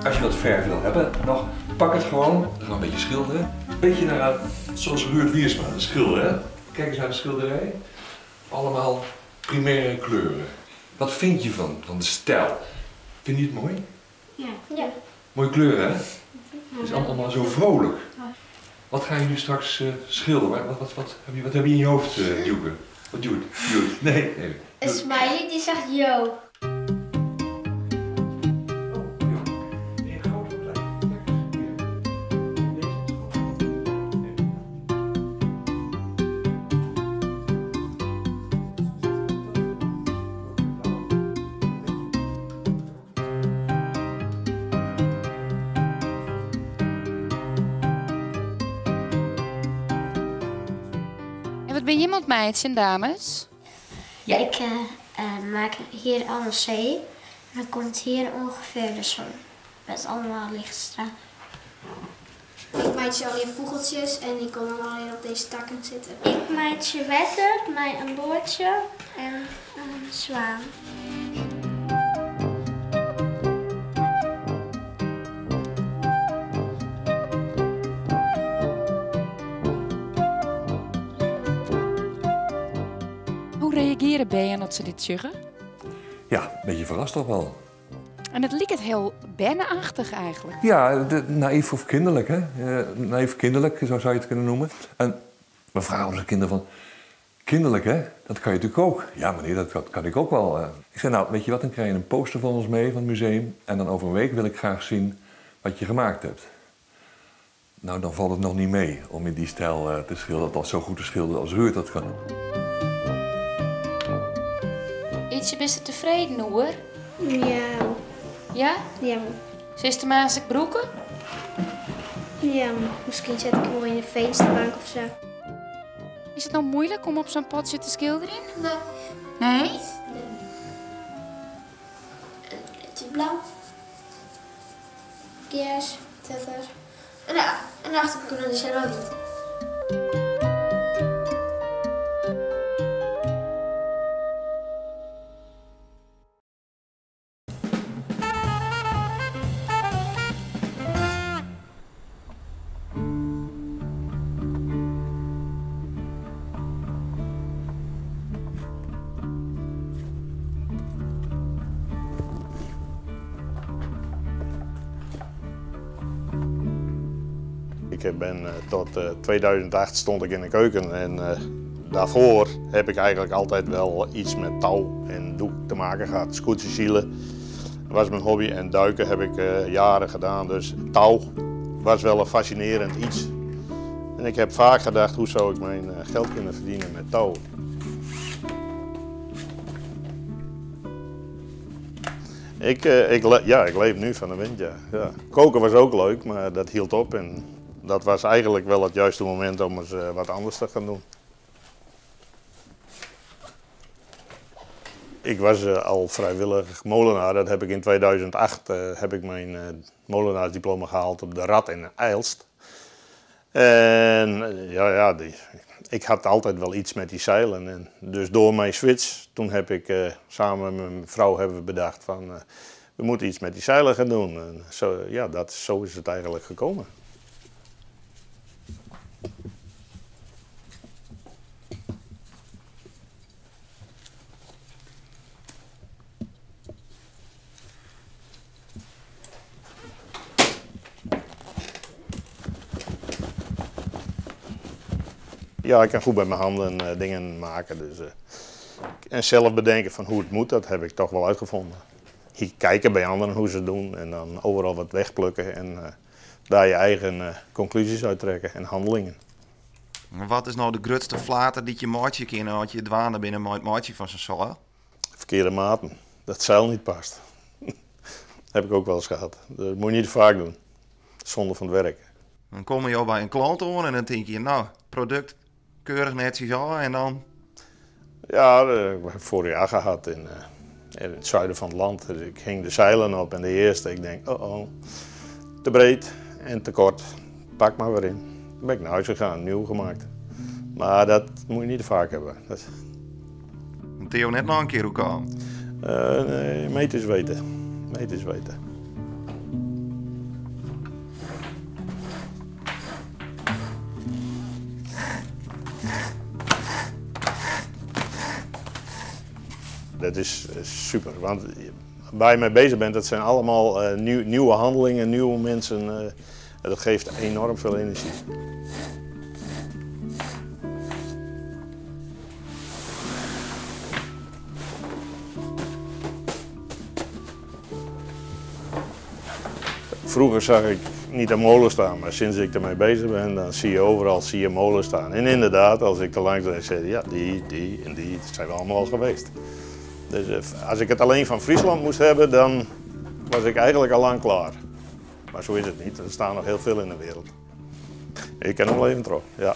Als je wat verf wil hebben, nog pak het gewoon. Dan gaan we een beetje schilderen. Een beetje naar, zoals Ruud Wiersma, de schilder, hè? Kijk eens naar de schilderij. Allemaal primaire kleuren. Wat vind je van de stijl? Vind je het mooi? Ja. Mooie kleuren, hè? Het is allemaal zo vrolijk. Wat ga je nu straks schilderen? Wat heb je in je hoofd, Joeke? Wat doe je? Nee. Een smiley die zegt yo. En wat ben je iemand meidje, dames? Ja, ik maak hier allemaal zee. En dan komt hier ongeveer de zon. Met allemaal lichtstralen. Ik maak al je vogeltjes en die komen allemaal hier op deze takken zitten. Ik maak je wetter, een boordje en een zwaan. Hoe reageren bijen dat ze dit zeggen? Ja, een beetje verrast toch wel. En het lijkt heel bennenachtig eigenlijk. Ja, naïef of kinderlijk, hè? Naïef kinderlijk, zo zou je het kunnen noemen. En we vragen onze kinderen van, kinderlijk, hè? Dat kan je natuurlijk ook. Ja, meneer, dat kan ik ook wel. Ik zei, nou, weet je wat, dan krijg je een poster van ons mee, van het museum. En dan over een week wil ik graag zien wat je gemaakt hebt. Nou, dan valt het nog niet mee om in die stijl te schilderen, dat zo goed te schilderen als Ruud dat kan. Ietsje best je tevreden, hoor? Ja. Ja? Ja. Systematische broeken? Ja, misschien zet ik hem wel in de vensterbank of zo. Is het nou moeilijk om op zo'n potje te schilderen? Nee. Nee? Het is blauw. Yes, tetter. En achter kunnen de celluliet. Ik ben tot 2008 stond ik in de keuken en daarvoor heb ik eigenlijk altijd wel iets met touw en doek te maken gehad. Scootjesielen was mijn hobby en duiken heb ik jaren gedaan, dus touw was wel een fascinerend iets. En ik heb vaak gedacht, hoe zou ik mijn geld kunnen verdienen met touw? Ik leef nu van de wind, ja. Koken was ook leuk, maar dat hield op en dat was eigenlijk wel het juiste moment om eens wat anders te gaan doen. Ik was al vrijwillig molenaar, dat heb ik in 2008 heb ik mijn molenaarsdiploma gehaald op de Rad in Eilst. En ik had altijd wel iets met die zeilen. En dus door mijn switch, toen heb ik samen met mijn vrouw hebben we bedacht van we moeten iets met die zeilen gaan doen. En zo is het eigenlijk gekomen. Ja, ik kan goed met mijn handen dingen maken. Dus, en zelf bedenken van hoe het moet, dat heb ik toch wel uitgevonden. Hier kijken bij anderen hoe ze het doen en dan overal wat wegplukken en daar je eigen conclusies uit trekken en handelingen. Wat is nou de grootste flater die je maatje kan als je dwaande binnen het maatje van zo'n zeil? Verkeerde maten, dat zeil niet past. Heb ik ook wel eens gehad. Dat moet je niet vaak doen, zonde van het werk. Dan kom je al bij een klant aan en dan denk je, nou, product keurig netjes aan en dan? Ja, ik heb vorig jaar gehad in het zuiden van het land. Dus ik hing de zeilen op en de eerste, ik denk, te breed en te kort, pak maar weer in. Dan ben ik naar huis gegaan, nieuw gemaakt. Maar dat moet je niet te vaak hebben. Theo net nog een keer hoe kan? Nee, meters weten. dat is super. Want waar je mee bezig bent, dat zijn allemaal nieuwe handelingen, nieuwe mensen. Dat geeft enorm veel energie. Vroeger zag ik niet een molen staan, maar sinds ik ermee bezig ben, dan zie je overal molen staan. En inderdaad, als ik er langs reed, zei ja, die en die, dat zijn we allemaal al geweest. Dus als ik het alleen van Friesland moest hebben, dan was ik eigenlijk al lang klaar. Maar zo is het niet, er staan nog heel veel in de wereld. Ik ken hem wel even terug, ja.